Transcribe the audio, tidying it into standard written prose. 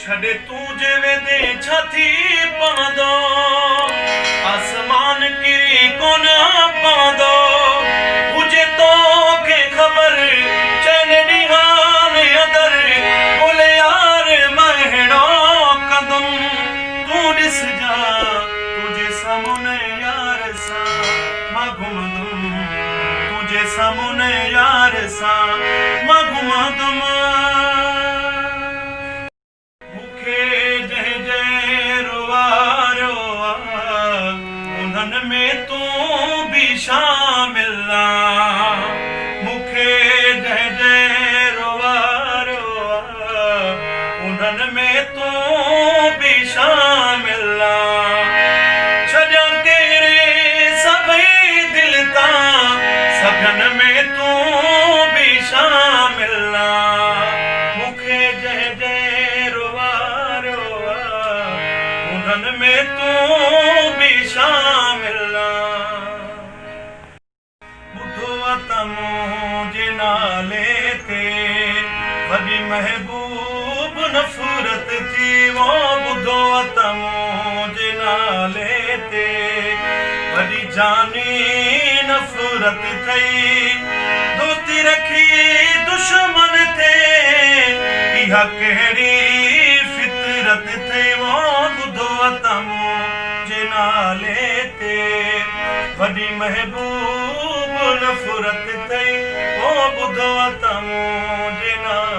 छड़े तू जे वेदे छाती पांदो आसमान किरी कोन पांदो मुझे तो के खबर चैन निहान अदर बोले यार महणो कदम तू दिस जा तुझे सामने यार सा मां घुमदुम तुझे सामने यार सा मां घुमदुम में तू भी शामिल मुखे जय जय रोवा रोवा उन्हन में तू भी शामिल छजा तेरे सभई दिल ता सभन में तू भी शामिल मुखे जय जय रोवा रोवा उन्हन में तू भी शामिल मुझे नाले ते वॾी महबूब नफ़रत थी वो ॿुधो त मुझे नाले ते वॾी जानी नफ़रत थई दोस्ती रखी दुश्मन थे इहा कहिड़ी फितरत थई वो ॿुधो त मुझे नाले ते वॾी महबूब नफ़रत थई ओ ॿुधो त मुझे नाले